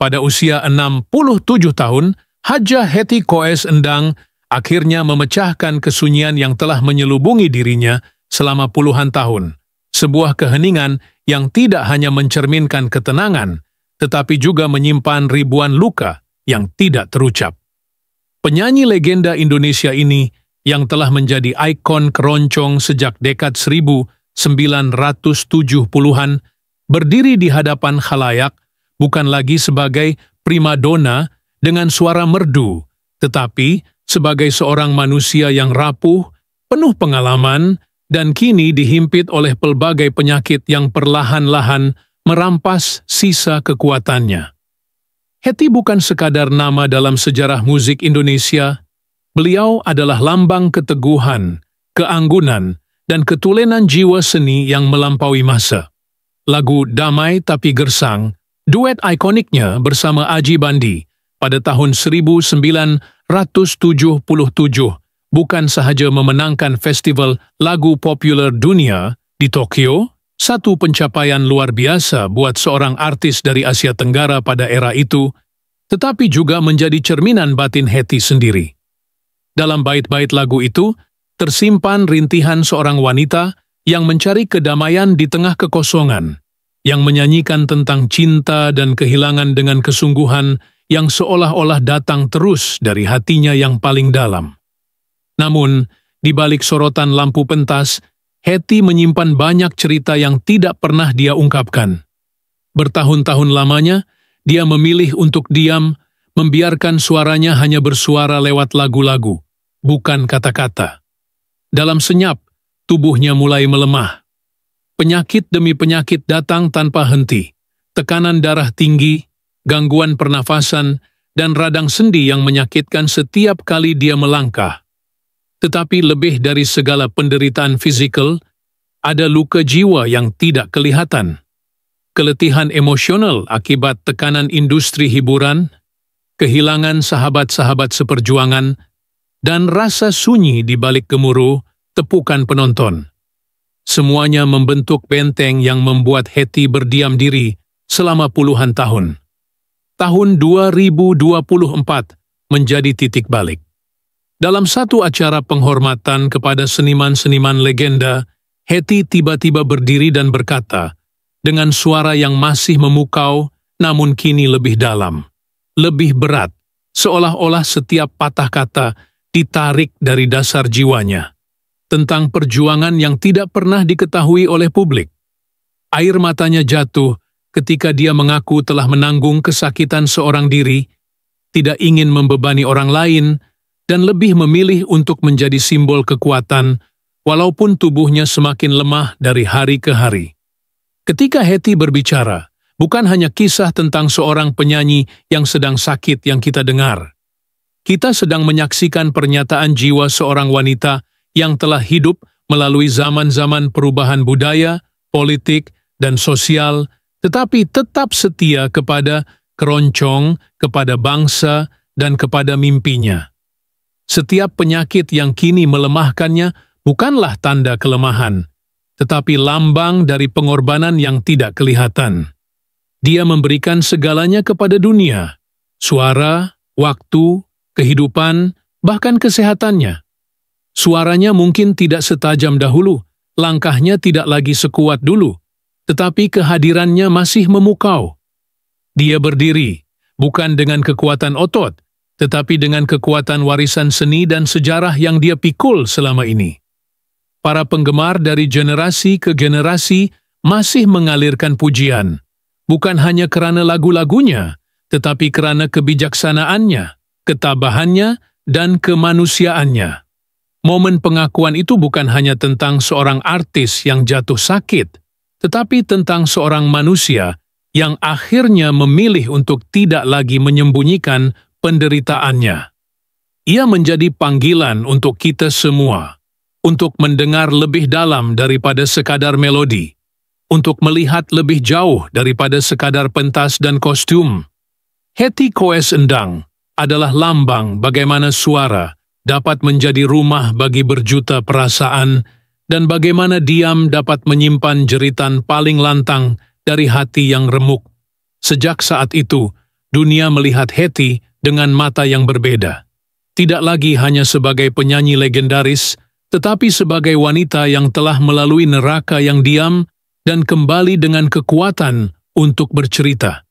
Pada usia 67 tahun, Haja Hetty Koes Endang akhirnya memecahkan kesunyian yang telah menyelubungi dirinya selama puluhan tahun. Sebuah keheningan yang tidak hanya mencerminkan ketenangan, tetapi juga menyimpan ribuan luka yang tidak terucap. Penyanyi legenda Indonesia ini yang telah menjadi ikon keroncong sejak dekad 1970-an, berdiri di hadapan khalayak bukan lagi sebagai primadona dengan suara merdu, tetapi sebagai seorang manusia yang rapuh, penuh pengalaman, dan kini dihimpit oleh pelbagai penyakit yang perlahan-lahan merampas sisa kekuatannya. Hetty bukan sekadar nama dalam sejarah musik Indonesia, beliau adalah lambang keteguhan, keanggunan, dan ketulenan jiwa seni yang melampaui masa. Lagu Damai Tapi Gersang, duet ikoniknya bersama Aji Bandi pada tahun 1977, bukan sahaja memenangkan Festival Lagu Populer Dunia di Tokyo, satu pencapaian luar biasa buat seorang artis dari Asia Tenggara pada era itu, tetapi juga menjadi cerminan batin Hetty sendiri. Dalam bait-bait lagu itu, tersimpan rintihan seorang wanita yang mencari kedamaian di tengah kekosongan, yang menyanyikan tentang cinta dan kehilangan dengan kesungguhan yang seolah-olah datang terus dari hatinya yang paling dalam. Namun, di balik sorotan lampu pentas, Hetty menyimpan banyak cerita yang tidak pernah dia ungkapkan. Bertahun-tahun lamanya, dia memilih untuk diam, membiarkan suaranya hanya bersuara lewat lagu-lagu, bukan kata-kata. Dalam senyap, tubuhnya mulai melemah. Penyakit demi penyakit datang tanpa henti. Tekanan darah tinggi, gangguan pernafasan, dan radang sendi yang menyakitkan setiap kali dia melangkah. Tetapi lebih dari segala penderitaan fisikal, ada luka jiwa yang tidak kelihatan. Keletihan emosional akibat tekanan industri hiburan, kehilangan sahabat-sahabat seperjuangan, dan rasa sunyi di balik gemuruh tepukan penonton. Semuanya membentuk benteng yang membuat Hetty berdiam diri selama puluhan tahun. Tahun 2024 menjadi titik balik. Dalam satu acara penghormatan kepada seniman-seniman legenda, Hetty tiba-tiba berdiri dan berkata, dengan suara yang masih memukau, namun kini lebih dalam, lebih berat, seolah-olah setiap patah kata ditarik dari dasar jiwanya, tentang perjuangan yang tidak pernah diketahui oleh publik. Air matanya jatuh ketika dia mengaku telah menanggung kesakitan seorang diri, tidak ingin membebani orang lain, dan lebih memilih untuk menjadi simbol kekuatan, walaupun tubuhnya semakin lemah dari hari ke hari. Ketika Hetty berbicara, bukan hanya kisah tentang seorang penyanyi yang sedang sakit yang kita dengar. Kita sedang menyaksikan pernyataan jiwa seorang wanita yang telah hidup melalui zaman-zaman perubahan budaya, politik, dan sosial, tetapi tetap setia kepada keroncong, kepada bangsa, dan kepada mimpinya. Setiap penyakit yang kini melemahkannya bukanlah tanda kelemahan, tetapi lambang dari pengorbanan yang tidak kelihatan. Dia memberikan segalanya kepada dunia, suara, waktu, kehidupan, bahkan kesehatannya. Suaranya mungkin tidak setajam dahulu, langkahnya tidak lagi sekuat dulu, tetapi kehadirannya masih memukau. Dia berdiri, bukan dengan kekuatan otot, tetapi dengan kekuatan warisan seni dan sejarah yang dia pikul selama ini. Para penggemar dari generasi ke generasi masih mengalirkan pujian, bukan hanya kerana lagu-lagunya, tetapi kerana kebijaksanaannya, ketabahannya, dan kemanusiaannya. Momen pengakuan itu bukan hanya tentang seorang artis yang jatuh sakit, tetapi tentang seorang manusia yang akhirnya memilih untuk tidak lagi menyembunyikan penderitaannya. Ia menjadi panggilan untuk kita semua, untuk mendengar lebih dalam daripada sekadar melodi, untuk melihat lebih jauh daripada sekadar pentas dan kostum. Hetty Koes Endang adalah lambang bagaimana suara dapat menjadi rumah bagi berjuta perasaan dan bagaimana diam dapat menyimpan jeritan paling lantang dari hati yang remuk. Sejak saat itu, dunia melihat Hetty dengan mata yang berbeda. Tidak lagi hanya sebagai penyanyi legendaris, tetapi sebagai wanita yang telah melalui neraka yang diam dan kembali dengan kekuatan untuk bercerita.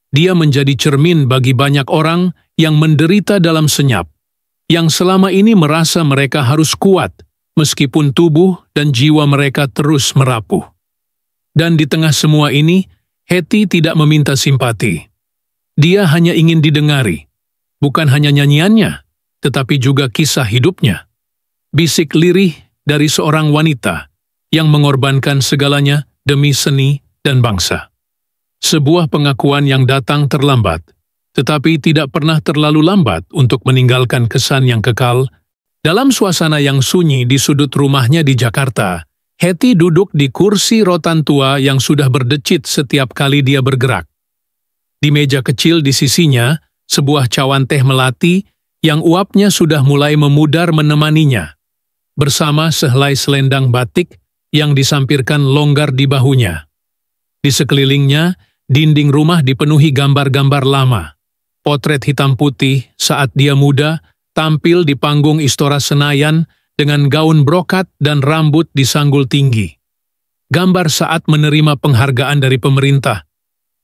Dia menjadi cermin bagi banyak orang yang menderita dalam senyap, yang selama ini merasa mereka harus kuat, meskipun tubuh dan jiwa mereka terus merapuh. Dan di tengah semua ini, Hetty tidak meminta simpati. Dia hanya ingin didengari, bukan hanya nyanyiannya, tetapi juga kisah hidupnya. Bisik lirih dari seorang wanita yang mengorbankan segalanya demi seni dan bangsa. Sebuah pengakuan yang datang terlambat, tetapi tidak pernah terlalu lambat untuk meninggalkan kesan yang kekal. Dalam suasana yang sunyi di sudut rumahnya di Jakarta, Hetty duduk di kursi rotan tua yang sudah berdecit setiap kali dia bergerak. Di meja kecil di sisinya, sebuah cawan teh melati yang uapnya sudah mulai memudar menemaninya, bersama sehelai selendang batik yang disampirkan longgar di bahunya. Di sekelilingnya, dinding rumah dipenuhi gambar-gambar lama. Potret hitam putih saat dia muda tampil di panggung Istora Senayan dengan gaun brokat dan rambut disanggul tinggi. Gambar saat menerima penghargaan dari pemerintah.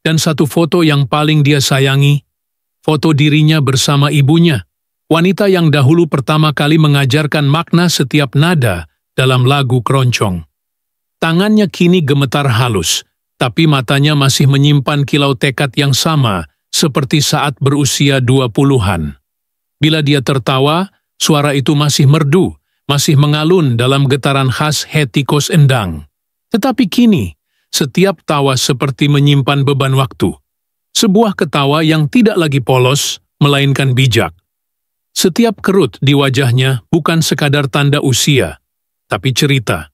Dan satu foto yang paling dia sayangi, foto dirinya bersama ibunya, wanita yang dahulu pertama kali mengajarkan makna setiap nada dalam lagu keroncong. Tangannya kini gemetar halus, tapi matanya masih menyimpan kilau tekad yang sama seperti saat berusia 20-an. Bila dia tertawa, suara itu masih merdu, masih mengalun dalam getaran khas Hetty Koes Endang. Tetapi kini, setiap tawa seperti menyimpan beban waktu. Sebuah ketawa yang tidak lagi polos, melainkan bijak. Setiap kerut di wajahnya bukan sekadar tanda usia, tapi cerita.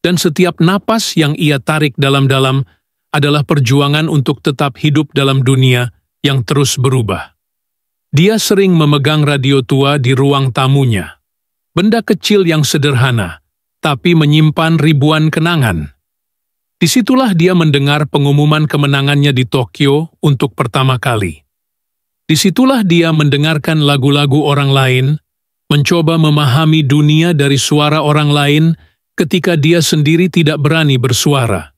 Dan setiap napas yang ia tarik dalam-dalam adalah perjuangan untuk tetap hidup dalam dunia yang terus berubah. Dia sering memegang radio tua di ruang tamunya. Benda kecil yang sederhana, tapi menyimpan ribuan kenangan. Disitulah dia mendengar pengumuman kemenangannya di Tokyo untuk pertama kali. Disitulah dia mendengarkan lagu-lagu orang lain, mencoba memahami dunia dari suara orang lain ketika dia sendiri tidak berani bersuara.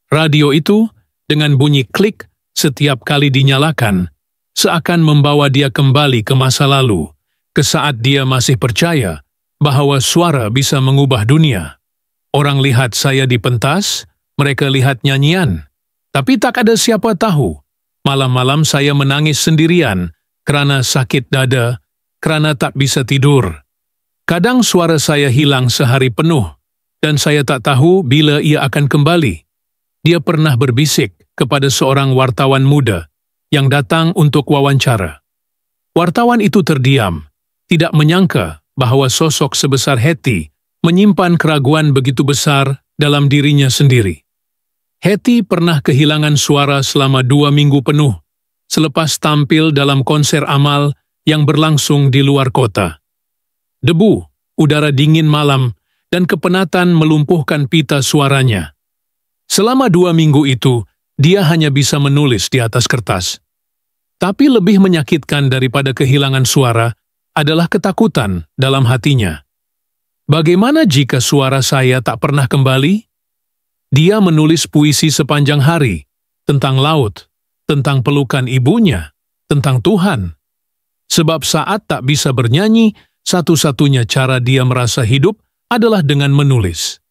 Radio itu, dengan bunyi klik setiap kali dinyalakan, seakan membawa dia kembali ke masa lalu, ke saat dia masih percaya bahwa suara bisa mengubah dunia. Orang lihat saya di pentas, mereka lihat nyanyian, tapi tak ada siapa tahu. Malam-malam saya menangis sendirian, karena sakit dada, karena tak bisa tidur. Kadang suara saya hilang sehari penuh, dan saya tak tahu bila ia akan kembali. Dia pernah berbisik kepada seorang wartawan muda yang datang untuk wawancara. Wartawan itu terdiam, tidak menyangka bahwa sosok sebesar Hetty menyimpan keraguan begitu besar dalam dirinya sendiri. Hetty pernah kehilangan suara selama 2 minggu penuh, selepas tampil dalam konser amal yang berlangsung di luar kota. Debu, udara dingin malam, dan kepenatan melumpuhkan pita suaranya. Selama 2 minggu itu, dia hanya bisa menulis di atas kertas. Tapi lebih menyakitkan daripada kehilangan suara adalah ketakutan dalam hatinya. Bagaimana jika suara saya tak pernah kembali? Dia menulis puisi sepanjang hari, tentang laut, tentang pelukan ibunya, tentang Tuhan. Sebab saat tak bisa bernyanyi, satu-satunya cara dia merasa hidup adalah dengan menulis.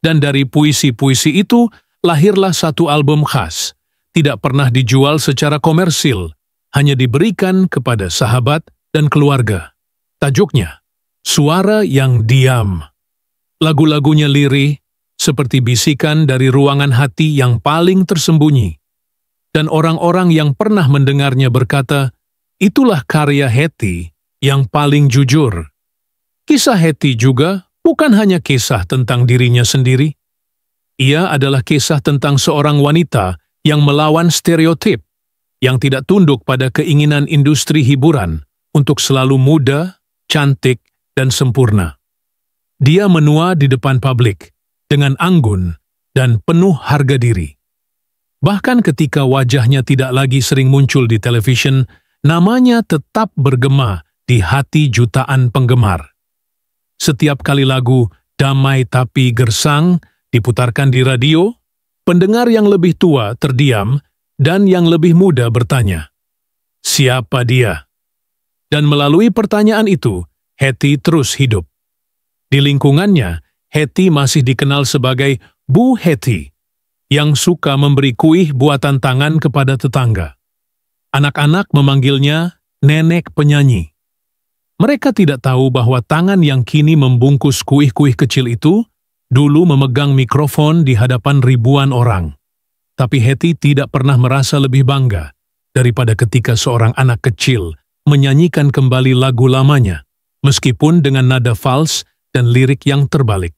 Dan dari puisi-puisi itu, lahirlah satu album khas, tidak pernah dijual secara komersil, hanya diberikan kepada sahabat dan keluarga. Tajuknya, Suara yang Diam. Lagu-lagunya lirih, seperti bisikan dari ruangan hati yang paling tersembunyi. Dan orang-orang yang pernah mendengarnya berkata, itulah karya Hetty yang paling jujur. Kisah Hetty juga bukan hanya kisah tentang dirinya sendiri. Ia adalah kisah tentang seorang wanita yang melawan stereotip, yang tidak tunduk pada keinginan industri hiburan untuk selalu muda, cantik, dan sempurna. Dia menua di depan publik, dengan anggun dan penuh harga diri. Bahkan ketika wajahnya tidak lagi sering muncul di televisyen, namanya tetap bergema di hati jutaan penggemar. Setiap kali lagu Damai Tapi Gersang diputarkan di radio, pendengar yang lebih tua terdiam dan yang lebih muda bertanya, "Siapa dia?" Dan melalui pertanyaan itu, Hetty terus hidup. Di lingkungannya, Hetty masih dikenal sebagai Bu Hetty, yang suka memberi kuih buatan tangan kepada tetangga. Anak-anak memanggilnya Nenek Penyanyi. Mereka tidak tahu bahwa tangan yang kini membungkus kuih-kuih kecil itu dulu memegang mikrofon di hadapan ribuan orang. Tapi Hetty tidak pernah merasa lebih bangga daripada ketika seorang anak kecil menyanyikan kembali lagu lamanya, meskipun dengan nada fals dan lirik yang terbalik.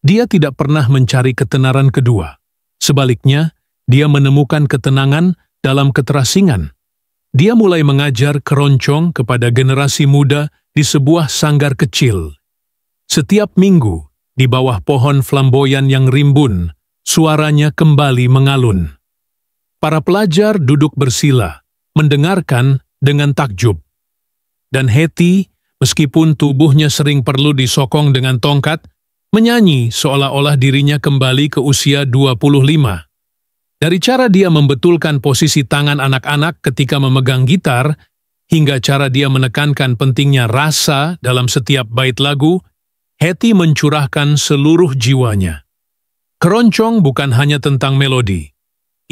Dia tidak pernah mencari ketenaran kedua. Sebaliknya, dia menemukan ketenangan dalam keterasingan. Dia mulai mengajar keroncong kepada generasi muda di sebuah sanggar kecil. Setiap minggu, di bawah pohon flamboyan yang rimbun, suaranya kembali mengalun. Para pelajar duduk bersila, mendengarkan dengan takjub. Dan Hetty, meskipun tubuhnya sering perlu disokong dengan tongkat, menyanyi seolah-olah dirinya kembali ke usia 25. Dari cara dia membetulkan posisi tangan anak-anak ketika memegang gitar, hingga cara dia menekankan pentingnya rasa dalam setiap bait lagu, Hetty mencurahkan seluruh jiwanya. Keroncong bukan hanya tentang melodi.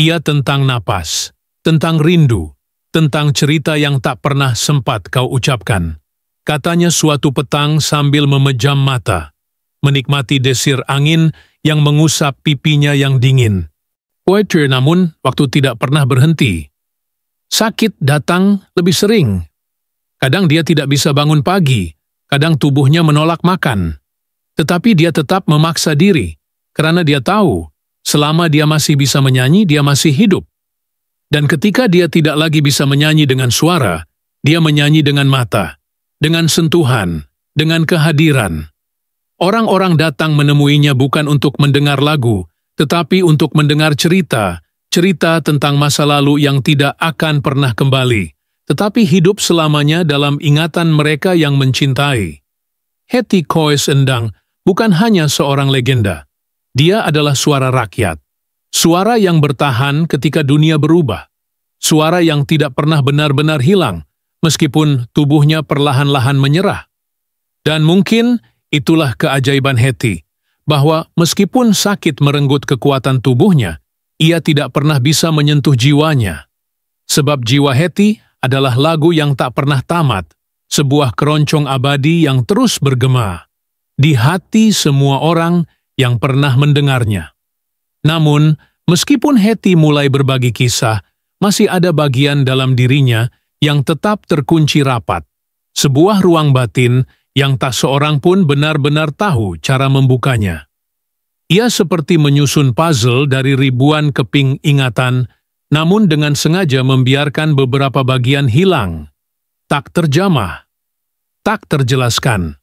Ia tentang napas, tentang rindu, tentang cerita yang tak pernah sempat kau ucapkan. Katanya suatu petang sambil memejam mata, menikmati desir angin yang mengusap pipinya yang dingin. Poetry namun waktu tidak pernah berhenti. Sakit datang lebih sering. Kadang dia tidak bisa bangun pagi, kadang tubuhnya menolak makan. Tetapi dia tetap memaksa diri, karena dia tahu, selama dia masih bisa menyanyi, dia masih hidup. Dan ketika dia tidak lagi bisa menyanyi dengan suara, dia menyanyi dengan mata, dengan sentuhan, dengan kehadiran. Orang-orang datang menemuinya bukan untuk mendengar lagu, tetapi untuk mendengar cerita tentang masa lalu yang tidak akan pernah kembali, tetapi hidup selamanya dalam ingatan mereka yang mencintai. Hetty Koes Endang bukan hanya seorang legenda. Dia adalah suara rakyat. Suara yang bertahan ketika dunia berubah. Suara yang tidak pernah benar-benar hilang, meskipun tubuhnya perlahan-lahan menyerah. Dan mungkin itulah keajaiban Hetty, bahwa meskipun sakit merenggut kekuatan tubuhnya, ia tidak pernah bisa menyentuh jiwanya. Sebab jiwa Hetty adalah lagu yang tak pernah tamat, sebuah keroncong abadi yang terus bergema di hati semua orang yang pernah mendengarnya. Namun, meskipun Hetty mulai berbagi kisah, masih ada bagian dalam dirinya yang tetap terkunci rapat, sebuah ruang batin yang tak seorang pun benar-benar tahu cara membukanya. Ia seperti menyusun puzzle dari ribuan keping ingatan, namun dengan sengaja membiarkan beberapa bagian hilang, tak terjamah, tak terjelaskan.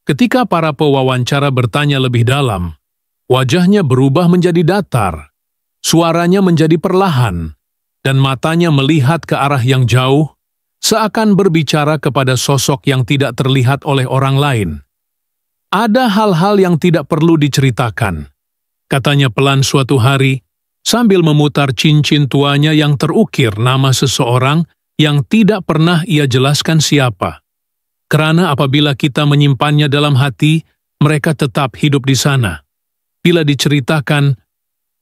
Ketika para pewawancara bertanya lebih dalam, wajahnya berubah menjadi datar, suaranya menjadi perlahan, dan matanya melihat ke arah yang jauh, seakan berbicara kepada sosok yang tidak terlihat oleh orang lain. Ada hal-hal yang tidak perlu diceritakan, katanya pelan suatu hari, sambil memutar cincin tuanya yang terukir nama seseorang yang tidak pernah ia jelaskan siapa. Karena apabila kita menyimpannya dalam hati, mereka tetap hidup di sana. Bila diceritakan,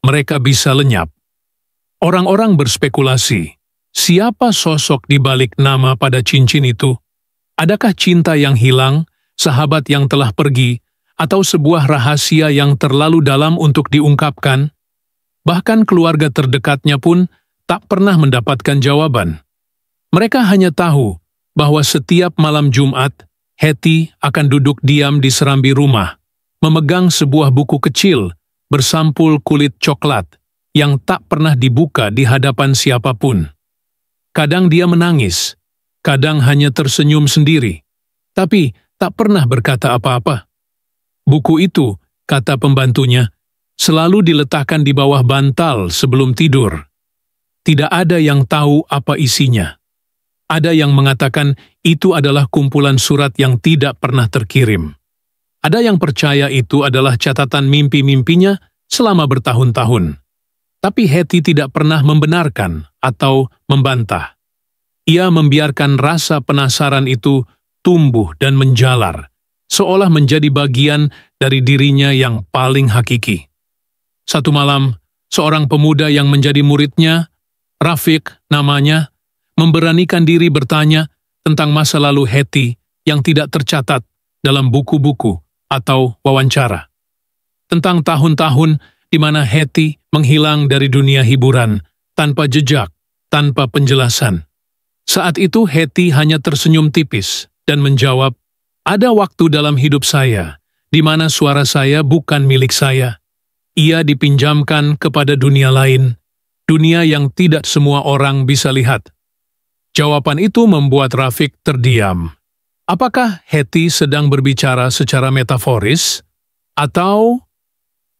mereka bisa lenyap. Orang-orang berspekulasi, siapa sosok di balik nama pada cincin itu? Adakah cinta yang hilang, sahabat yang telah pergi, atau sebuah rahasia yang terlalu dalam untuk diungkapkan? Bahkan keluarga terdekatnya pun tak pernah mendapatkan jawaban. Mereka hanya tahu bahwa setiap malam Jumat, Hetty akan duduk diam di serambi rumah, memegang sebuah buku kecil bersampul kulit coklat yang tak pernah dibuka di hadapan siapapun. Kadang dia menangis, kadang hanya tersenyum sendiri, tapi tak pernah berkata apa-apa. Buku itu, kata pembantunya, selalu diletakkan di bawah bantal sebelum tidur. Tidak ada yang tahu apa isinya. Ada yang mengatakan itu adalah kumpulan surat yang tidak pernah terkirim. Ada yang percaya itu adalah catatan mimpi-mimpinya selama bertahun-tahun. Tapi Hetty tidak pernah membenarkan atau membantah. Ia membiarkan rasa penasaran itu tumbuh dan menjalar, seolah menjadi bagian dari dirinya yang paling hakiki. Satu malam, seorang pemuda yang menjadi muridnya, Rafiq namanya, memberanikan diri bertanya tentang masa lalu Hetty yang tidak tercatat dalam buku-buku atau wawancara. Tentang tahun-tahun di mana Hetty menghilang dari dunia hiburan, tanpa jejak, tanpa penjelasan. Saat itu Hetty hanya tersenyum tipis dan menjawab, "Ada waktu dalam hidup saya, di mana suara saya bukan milik saya. Ia dipinjamkan kepada dunia lain, dunia yang tidak semua orang bisa lihat." Jawaban itu membuat Rafiq terdiam. Apakah Hetty sedang berbicara secara metaforis? Atau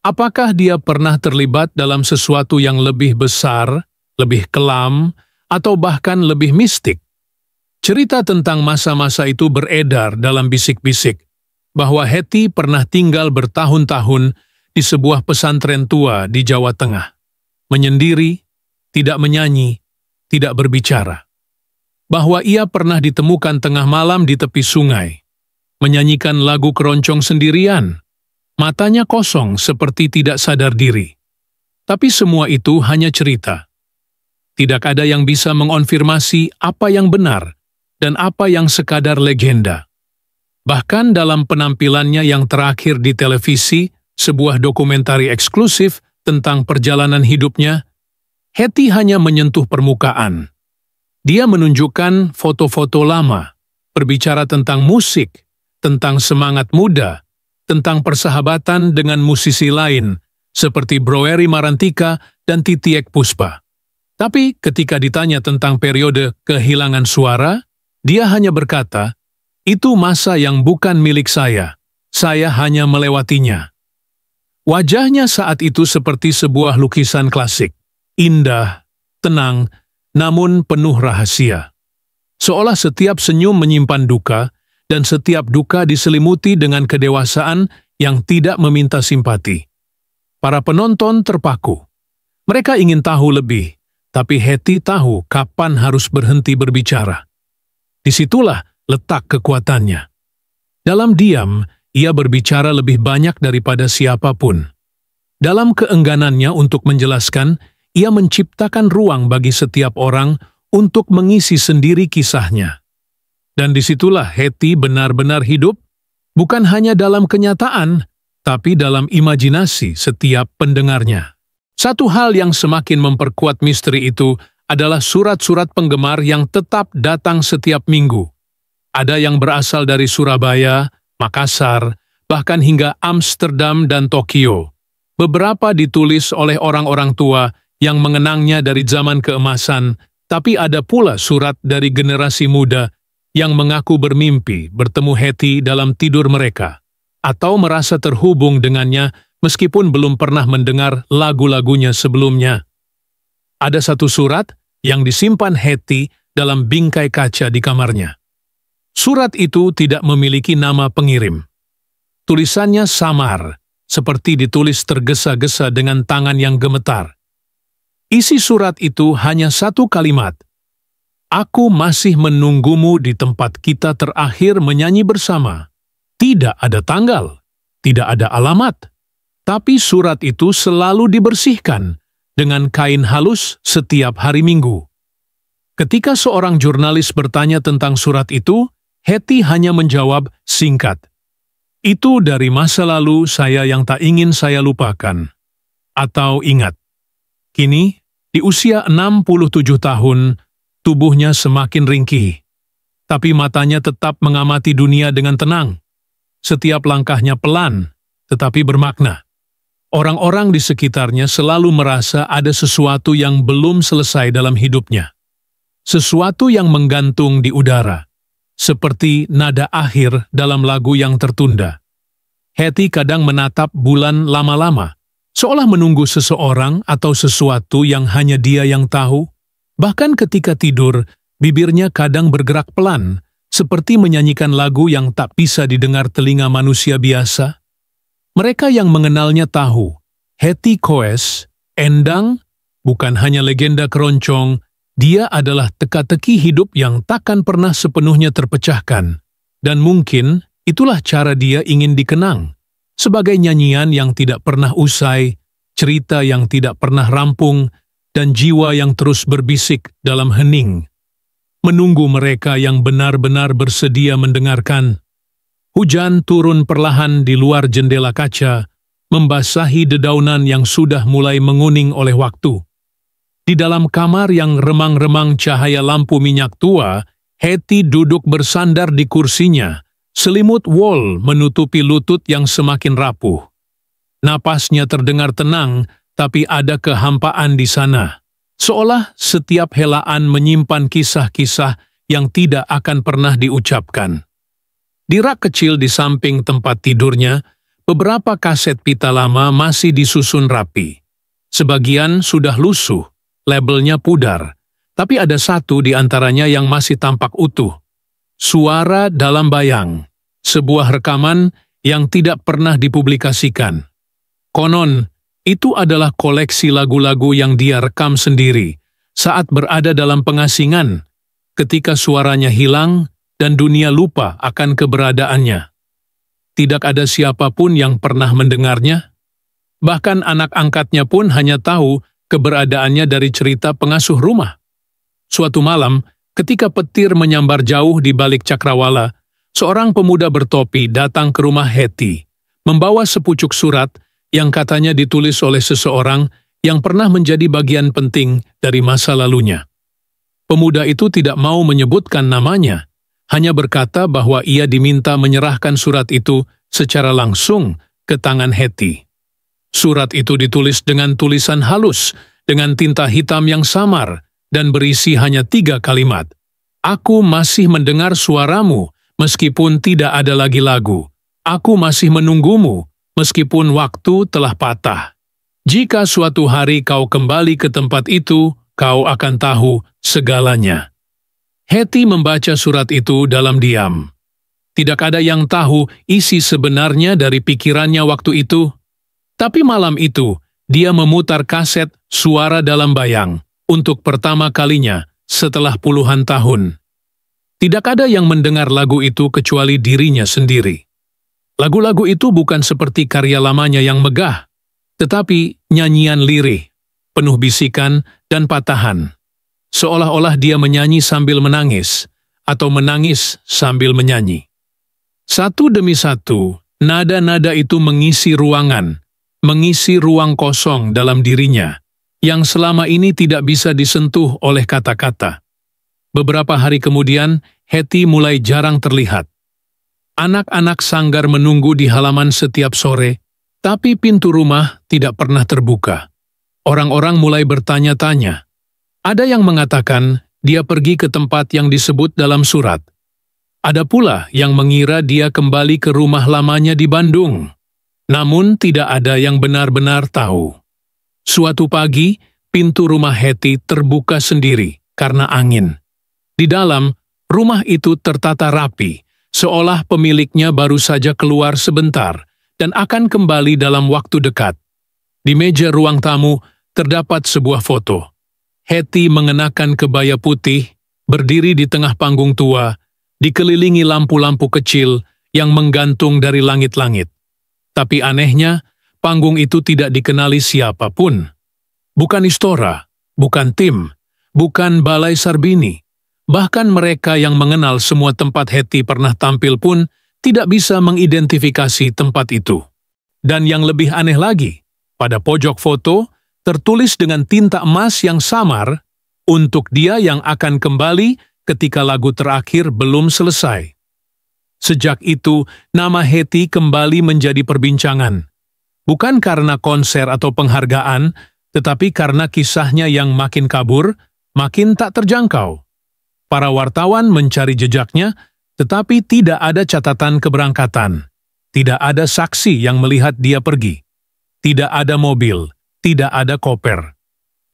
apakah dia pernah terlibat dalam sesuatu yang lebih besar, lebih kelam, atau bahkan lebih mistik? Cerita tentang masa-masa itu beredar dalam bisik-bisik, bahwa Hetty pernah tinggal bertahun-tahun di sebuah pesantren tua di Jawa Tengah. Menyendiri, tidak menyanyi, tidak berbicara. Bahwa ia pernah ditemukan tengah malam di tepi sungai, menyanyikan lagu keroncong sendirian, matanya kosong seperti tidak sadar diri. Tapi semua itu hanya cerita. Tidak ada yang bisa mengonfirmasi apa yang benar dan apa yang sekadar legenda. Bahkan dalam penampilannya yang terakhir di televisi, sebuah dokumentari eksklusif tentang perjalanan hidupnya, Hetty hanya menyentuh permukaan. Dia menunjukkan foto-foto lama, berbicara tentang musik, tentang semangat muda, tentang persahabatan dengan musisi lain, seperti Broery Marantika dan Titiek Puspa. Tapi ketika ditanya tentang periode kehilangan suara, dia hanya berkata, "Itu masa yang bukan milik saya hanya melewatinya." Wajahnya saat itu seperti sebuah lukisan klasik, indah, tenang, namun penuh rahasia. Seolah setiap senyum menyimpan duka, dan setiap duka diselimuti dengan kedewasaan yang tidak meminta simpati. Para penonton terpaku. Mereka ingin tahu lebih, tapi Hetty tahu kapan harus berhenti berbicara. Disitulah letak kekuatannya. Dalam diam, ia berbicara lebih banyak daripada siapapun. Dalam keengganannya untuk menjelaskan, ia menciptakan ruang bagi setiap orang untuk mengisi sendiri kisahnya. Dan disitulah Hetty benar-benar hidup, bukan hanya dalam kenyataan, tapi dalam imajinasi setiap pendengarnya. Satu hal yang semakin memperkuat misteri itu adalah surat-surat penggemar yang tetap datang setiap minggu. Ada yang berasal dari Surabaya, Makassar, bahkan hingga Amsterdam dan Tokyo. Beberapa ditulis oleh orang-orang tua yang mengenangnya dari zaman keemasan, tapi ada pula surat dari generasi muda yang mengaku bermimpi bertemu Hetty dalam tidur mereka, atau merasa terhubung dengannya meskipun belum pernah mendengar lagu-lagunya sebelumnya. Ada satu surat yang disimpan Hetty dalam bingkai kaca di kamarnya. Surat itu tidak memiliki nama pengirim. Tulisannya samar, seperti ditulis tergesa-gesa dengan tangan yang gemetar. Isi surat itu hanya satu kalimat. "Aku masih menunggumu di tempat kita terakhir menyanyi bersama." Tidak ada tanggal, tidak ada alamat. Tapi surat itu selalu dibersihkan dengan kain halus setiap hari Minggu. Ketika seorang jurnalis bertanya tentang surat itu, Hetty hanya menjawab singkat, "Itu dari masa lalu saya yang tak ingin saya lupakan." Atau ingat, kini, di usia 67 tahun, tubuhnya semakin ringkih. Tapi matanya tetap mengamati dunia dengan tenang. Setiap langkahnya pelan, tetapi bermakna. Orang-orang di sekitarnya selalu merasa ada sesuatu yang belum selesai dalam hidupnya. Sesuatu yang menggantung di udara, seperti nada akhir dalam lagu yang tertunda. Hetty kadang menatap bulan lama-lama, seolah menunggu seseorang atau sesuatu yang hanya dia yang tahu. Bahkan ketika tidur, bibirnya kadang bergerak pelan, seperti menyanyikan lagu yang tak bisa didengar telinga manusia biasa. Mereka yang mengenalnya tahu, Hetty Koes, Endang, bukan hanya legenda keroncong, dia adalah teka-teki hidup yang takkan pernah sepenuhnya terpecahkan. Dan mungkin itulah cara dia ingin dikenang, sebagai nyanyian yang tidak pernah usai, cerita yang tidak pernah rampung, dan jiwa yang terus berbisik dalam hening, menunggu mereka yang benar-benar bersedia mendengarkan. Hujan turun perlahan di luar jendela kaca, membasahi dedaunan yang sudah mulai menguning oleh waktu. Di dalam kamar yang remang-remang cahaya lampu minyak tua, Hetty duduk bersandar di kursinya, selimut wol menutupi lutut yang semakin rapuh. Napasnya terdengar tenang, tapi ada kehampaan di sana. Seolah setiap helaan menyimpan kisah-kisah yang tidak akan pernah diucapkan. Di rak kecil di samping tempat tidurnya, beberapa kaset pita lama masih disusun rapi. Sebagian sudah lusuh, labelnya pudar, tapi ada satu di antaranya yang masih tampak utuh. Suara dalam Bayang, sebuah rekaman yang tidak pernah dipublikasikan. Konon, itu adalah koleksi lagu-lagu yang dia rekam sendiri saat berada dalam pengasingan, ketika suaranya hilang dan dunia lupa akan keberadaannya. Tidak ada siapapun yang pernah mendengarnya. Bahkan anak angkatnya pun hanya tahu keberadaannya dari cerita pengasuh rumah. Suatu malam, ketika petir menyambar jauh di balik cakrawala, seorang pemuda bertopi datang ke rumah Hetty, membawa sepucuk surat yang katanya ditulis oleh seseorang yang pernah menjadi bagian penting dari masa lalunya. Pemuda itu tidak mau menyebutkan namanya, hanya berkata bahwa ia diminta menyerahkan surat itu secara langsung ke tangan Hetty. Surat itu ditulis dengan tulisan halus, dengan tinta hitam yang samar, dan berisi hanya 3 kalimat. Aku masih mendengar suaramu, meskipun tidak ada lagi lagu. Aku masih menunggumu, meskipun waktu telah patah. Jika suatu hari kau kembali ke tempat itu, kau akan tahu segalanya. Hetty membaca surat itu dalam diam. Tidak ada yang tahu isi sebenarnya dari pikirannya waktu itu. Tapi malam itu, dia memutar kaset Suara Dalam Bayang untuk pertama kalinya setelah puluhan tahun. Tidak ada yang mendengar lagu itu kecuali dirinya sendiri. Lagu-lagu itu bukan seperti karya lamanya yang megah, tetapi nyanyian lirih, penuh bisikan dan patahan. Seolah-olah dia menyanyi sambil menangis, atau menangis sambil menyanyi. Satu demi satu, nada-nada itu mengisi ruangan, mengisi ruang kosong dalam dirinya, yang selama ini tidak bisa disentuh oleh kata-kata. Beberapa hari kemudian, Hetty mulai jarang terlihat. Anak-anak sanggar menunggu di halaman setiap sore, tapi pintu rumah tidak pernah terbuka. Orang-orang mulai bertanya-tanya. Ada yang mengatakan dia pergi ke tempat yang disebut dalam surat. Ada pula yang mengira dia kembali ke rumah lamanya di Bandung. Namun tidak ada yang benar-benar tahu. Suatu pagi, pintu rumah Hetty terbuka sendiri karena angin. Di dalam, rumah itu tertata rapi, seolah pemiliknya baru saja keluar sebentar dan akan kembali dalam waktu dekat. Di meja ruang tamu terdapat sebuah foto. Hetty mengenakan kebaya putih, berdiri di tengah panggung tua, dikelilingi lampu-lampu kecil yang menggantung dari langit-langit. Tapi anehnya, panggung itu tidak dikenali siapapun. Bukan Istora, bukan tim, bukan Balai Sarbini. Bahkan mereka yang mengenal semua tempat Hetty pernah tampil pun tidak bisa mengidentifikasi tempat itu. Dan yang lebih aneh lagi, pada pojok foto tertulis dengan tinta emas yang samar, untuk dia yang akan kembali ketika lagu terakhir belum selesai. Sejak itu, nama Hetty kembali menjadi perbincangan. Bukan karena konser atau penghargaan, tetapi karena kisahnya yang makin kabur, makin tak terjangkau. Para wartawan mencari jejaknya, tetapi tidak ada catatan keberangkatan. Tidak ada saksi yang melihat dia pergi. Tidak ada mobil, tidak ada koper.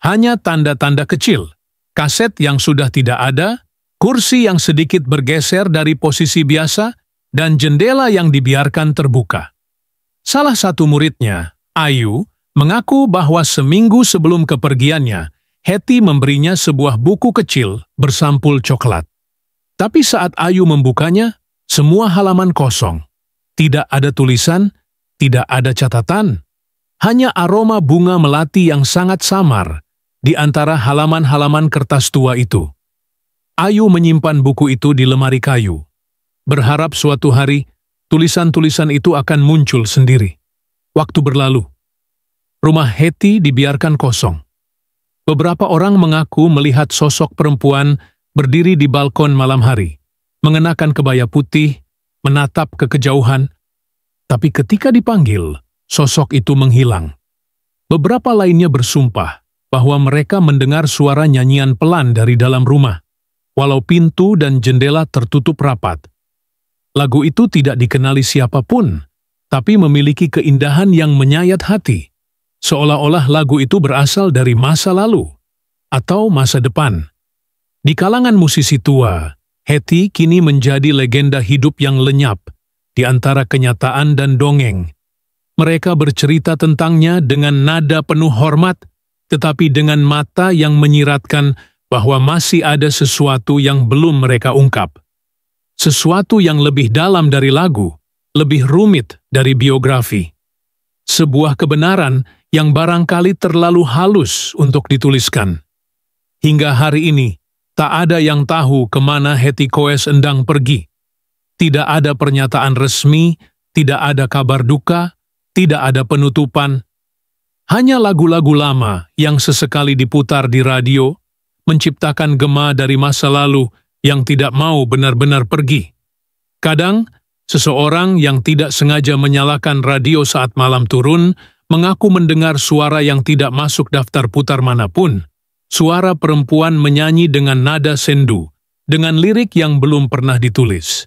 Hanya tanda-tanda kecil, kaset yang sudah tidak ada, kursi yang sedikit bergeser dari posisi biasa, dan jendela yang dibiarkan terbuka. Salah satu muridnya, Ayu, mengaku bahwa seminggu sebelum kepergiannya, Hetty memberinya sebuah buku kecil bersampul coklat. Tapi saat Ayu membukanya, semua halaman kosong. Tidak ada tulisan, tidak ada catatan. Hanya aroma bunga melati yang sangat samar di antara halaman-halaman kertas tua itu. Ayu menyimpan buku itu di lemari kayu, berharap suatu hari tulisan-tulisan itu akan muncul sendiri. Waktu berlalu. Rumah Hetty dibiarkan kosong. Beberapa orang mengaku melihat sosok perempuan berdiri di balkon malam hari, mengenakan kebaya putih, menatap ke kejauhan. Tapi ketika dipanggil, sosok itu menghilang. Beberapa lainnya bersumpah bahwa mereka mendengar suara nyanyian pelan dari dalam rumah, walau pintu dan jendela tertutup rapat. Lagu itu tidak dikenali siapapun, tapi memiliki keindahan yang menyayat hati. Seolah-olah lagu itu berasal dari masa lalu atau masa depan. Di kalangan musisi tua, Hetty kini menjadi legenda hidup yang lenyap di antara kenyataan dan dongeng. Mereka bercerita tentangnya dengan nada penuh hormat, tetapi dengan mata yang menyiratkan bahwa masih ada sesuatu yang belum mereka ungkap. Sesuatu yang lebih dalam dari lagu, lebih rumit dari biografi. Sebuah kebenaran yang barangkali terlalu halus untuk dituliskan. Hingga hari ini, tak ada yang tahu kemana Hetty Koes Endang pergi. Tidak ada pernyataan resmi, tidak ada kabar duka, tidak ada penutupan. Hanya lagu-lagu lama yang sesekali diputar di radio, menciptakan gema dari masa lalu yang tidak mau benar-benar pergi. Kadang, seseorang yang tidak sengaja menyalakan radio saat malam turun, mengaku mendengar suara yang tidak masuk daftar putar manapun. Suara perempuan menyanyi dengan nada sendu, dengan lirik yang belum pernah ditulis.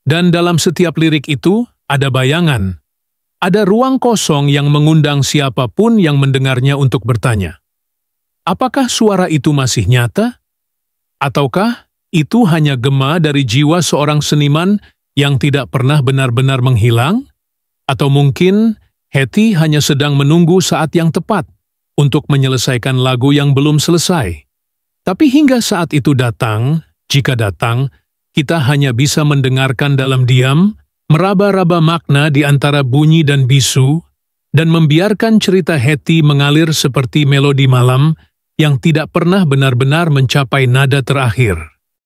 Dan dalam setiap lirik itu, ada bayangan. Ada ruang kosong yang mengundang siapapun yang mendengarnya untuk bertanya. Apakah suara itu masih nyata? Ataukah itu hanya gema dari jiwa seorang seniman yang tidak pernah benar-benar menghilang? Atau mungkin Hetty hanya sedang menunggu saat yang tepat untuk menyelesaikan lagu yang belum selesai. Tapi hingga saat itu datang, jika datang, kita hanya bisa mendengarkan dalam diam, meraba-raba makna di antara bunyi dan bisu, dan membiarkan cerita Hetty mengalir seperti melodi malam yang tidak pernah benar-benar mencapai nada terakhir.